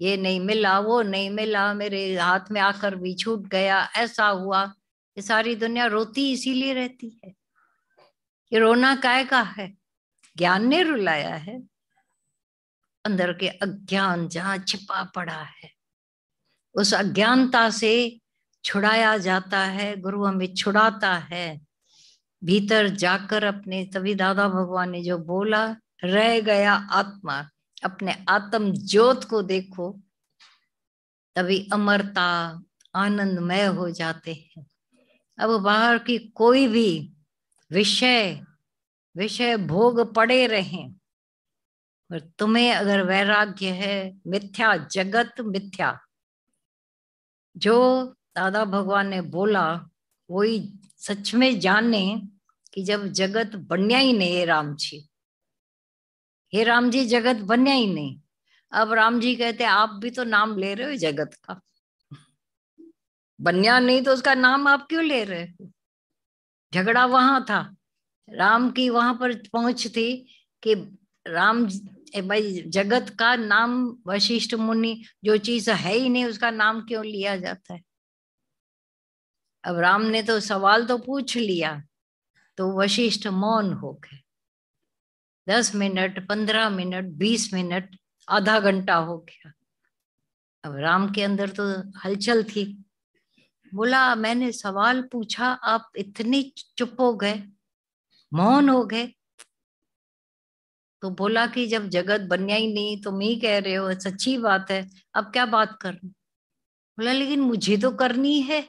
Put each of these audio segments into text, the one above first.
ये नहीं मिला, वो नहीं मिला, मेरे हाथ में आकर भी छूट गया, ऐसा हुआ। ये सारी दुनिया रोती इसीलिए रहती है। ये रोना काय का है? ज्ञान ने रुलाया है। अंदर के अज्ञान जहां छिपा पड़ा है, उस अज्ञानता से छुड़ाया जाता है। गुरु हमें छुड़ाता है भीतर जाकर अपने। तभी दादा भगवान ने जो बोला, रह गया आत्मा, अपने आत्म ज्योत को देखो, तभी अमरता आनंदमय हो जाते हैं। अब बाहर की कोई भी विषय विषय भोग पड़े रहें, और तुम्हें अगर वैराग्य है, मिथ्या जगत मिथ्या, जो दादा भगवान ने बोला वही सच में जाने कि जब जगत बनया ही नहीं, हे राम जी जगत बनया ही नहीं। अब राम जी कहते आप भी तो नाम ले रहे हो जगत का, बनया नहीं तो उसका नाम आप क्यों ले रहे हो? झगड़ा वहां था, राम की वहां पर पहुंच थी कि भाई जगत का नाम, वशिष्ठ मुनि, जो चीज है ही नहीं उसका नाम क्यों लिया जाता है? अब राम ने तो सवाल तो पूछ लिया, तो वशिष्ठ मौन हो गए। 10 मिनट, 15 मिनट, 20 मिनट, आधा घंटा हो गया। अब राम के अंदर तो हलचल थी। बोला मैंने सवाल पूछा, आप इतने चुप हो गए, मौन हो गए। तो बोला कि जब जगत बनया ही नहीं, तुम ही कह रहे हो, सच्ची बात है, अब क्या बात करनी? बोला लेकिन मुझे तो करनी है,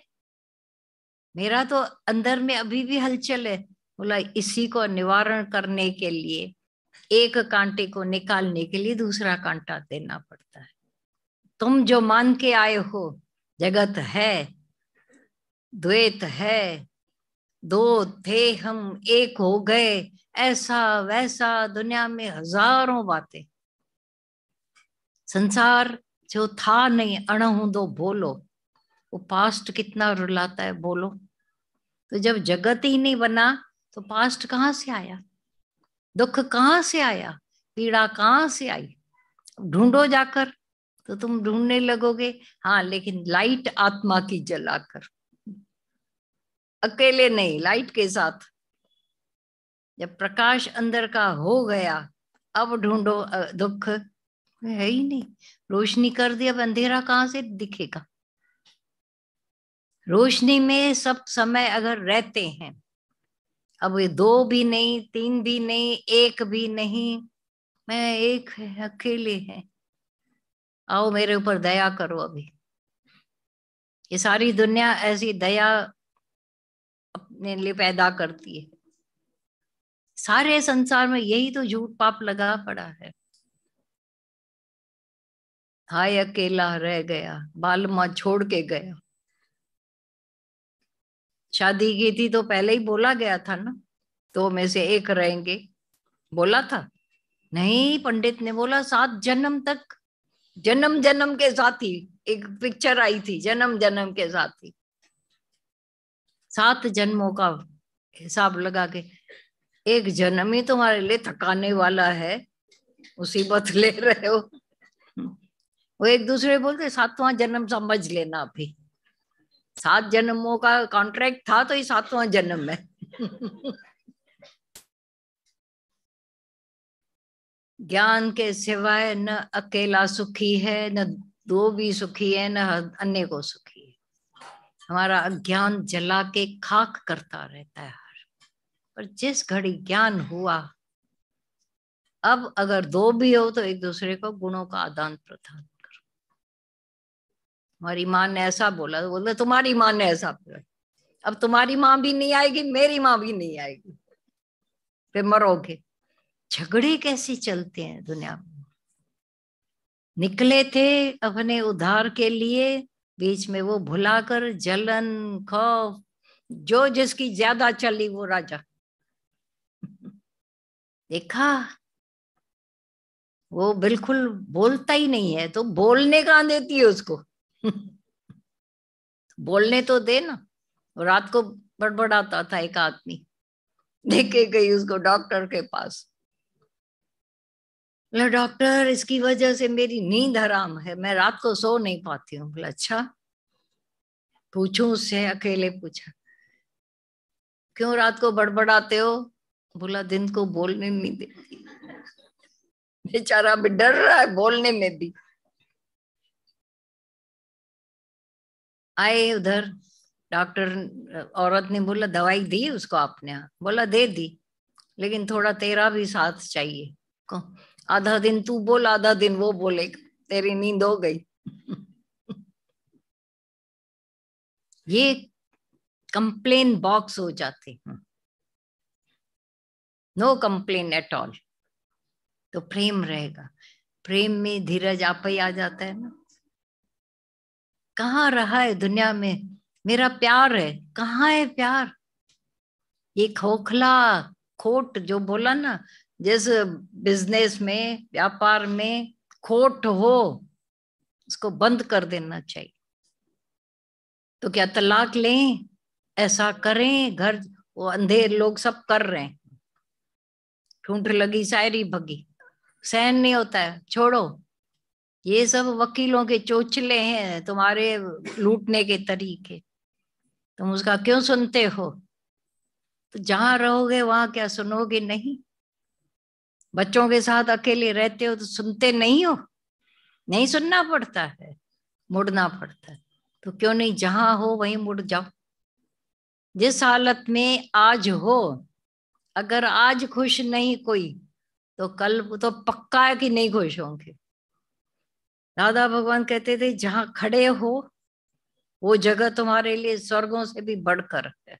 मेरा तो अंदर में अभी भी हलचल है। बोला इसी को निवारण करने के लिए, एक कांटे को निकालने के लिए दूसरा कांटा देना पड़ता है। तुम जो मान के आए हो जगत है, द्वैत है, दो थे हम एक हो गए, ऐसा वैसा, दुनिया में हजारों बातें। संसार जो था नहीं, अणहुदो बोलो, वो पास्ट कितना रुलाता है बोलो। तो जब जगत ही नहीं बना तो पास्ट कहाँ से आया? दुख कहाँ से आया? पीड़ा कहाँ से आई? ढूंढो जाकर, तो तुम ढूंढने लगोगे। हाँ, लेकिन लाइट आत्मा की जलाकर, अकेले नहीं, लाइट के साथ। जब प्रकाश अंदर का हो गया, अब ढूंढो दुख है ही नहीं। रोशनी कर दी, अब अंधेरा कहाँ से दिखेगा? रोशनी में सब समय अगर रहते हैं, अब ये दो भी नहीं, तीन भी नहीं, एक भी नहीं, मैं एक है, अकेले है। आओ मेरे ऊपर दया करो अभी। ये सारी दुनिया ऐसी दया अपने लिए पैदा करती है। सारे संसार में यही तो झूठ पाप लगा पड़ा है। हाय अकेला रह गया, बाल माँ छोड़ के गया। शादी की थी तो पहले ही बोला गया था ना, दो में से एक रहेंगे, बोला था नहीं? पंडित ने बोला 7 जन्म तक, जन्म जन्म के साथी। एक पिक्चर आई थी, जन्म जन्म के साथी, 7 जन्मों का हिसाब लगा के। एक जन्म ही तुम्हारे लिए थकाने वाला है, मुसीबत ले रहे हो। वो एक दूसरे बोलते 7वां जन्म समझ लेना अभी। 7 जन्मों का कॉन्ट्रैक्ट था तो ये 7वां जन्म है। ज्ञान के सिवाय न अकेला सुखी है, न दो भी सुखी है, न अन्य को सुखी है। हमारा अज्ञान जला के खाक करता रहता है। पर जिस घड़ी ज्ञान हुआ, अब अगर दो भी हो तो एक दूसरे को गुणों का आदान प्रदान करो। हमारी माँ ने ऐसा बोला, तो बोलते तुम्हारी माँ ने ऐसा बोला, अब तुम्हारी माँ भी नहीं आएगी, मेरी माँ भी नहीं आएगी, फिर मरोगे। झगड़े कैसे चलते हैं दुनिया में? निकले थे अपने उद्धार के लिए, बीच में वो भुलाकर जलन, खौफ, जो जिसकी ज्यादा चली वो राजा। देखा, वो बिल्कुल बोलता ही नहीं है, तो बोलने कहाँ देती है उसको? बोलने तो दे ना। रात को बड़बड़ाता था एक आदमी, लेके गई उसको डॉक्टर के पास। बोला डॉक्टर इसकी वजह से मेरी नींद हराम है, मैं रात को सो नहीं पाती हूँ। बोला अच्छा, पूछूं उससे? अकेले पूछा, क्यों रात को बड़बड़ाते हो? बोला दिन को बोलने नहीं देती। बेचारा भी डर रहा है बोलने में भी। आए उधर, डॉक्टर औरत ने बोला दवाई दी उसको आपने? बोला दे दी, लेकिन थोड़ा तेरा भी साथ चाहिए। आधा दिन तू बोल, आधा दिन वो बोलेगा, तेरी नींद हो गई। ये कंप्लेन बॉक्स हो जाते हैं, नो कंप्लेन एट ऑल, तो प्रेम रहेगा। प्रेम में धीरज आप ही आ जाता है ना। कहाँ रहा है दुनिया में मेरा प्यार? है कहाँ है प्यार? ये खोखला खोट जो बोला ना, जैसे बिजनेस में व्यापार में खोट हो, उसको बंद कर देना चाहिए। तो क्या तलाक लें? ऐसा करें? घर वो अंधे लोग सब कर रहे हैं, ठूंठ लगी शायरी भगी, सहन नहीं होता है, छोड़ो। ये सब वकीलों के चोचले हैं, तुम्हारे लूटने के तरीके, तुम उसका क्यों सुनते हो? तो जहां रहोगे वहां क्या सुनोगे? नहीं। बच्चों के साथ अकेले रहते हो तो सुनते नहीं हो? नहीं सुनना पड़ता है, मुड़ना पड़ता है। तो क्यों नहीं, जहां हो वहीं मुड़ जाओ। जिस हालत में आज हो, अगर आज खुश नहीं कोई, तो कल तो पक्का है कि नहीं खुश होंगे। दादा भगवान कहते थे जहां खड़े हो वो जगह तुम्हारे लिए स्वर्गों से भी बढ़कर है।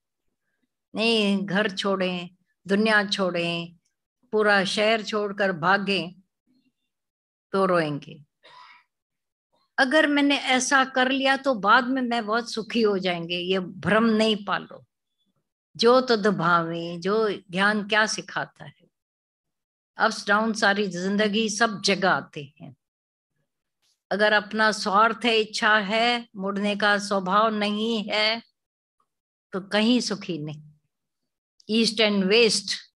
नहीं, घर छोड़ें, दुनिया छोड़ें, पूरा शहर छोड़कर भागे तो रोएंगे। अगर मैंने ऐसा कर लिया तो बाद में मैं बहुत सुखी हो जाएंगे, ये भ्रम नहीं पालो। जो तद भावे, जो ज्ञान क्या सिखाता है, अप्स डाउन सारी जिंदगी सब जगह आते हैं। अगर अपना स्वार्थ है, इच्छा है, मुड़ने का स्वभाव नहीं है, तो कहीं सुखी नहीं। East and waste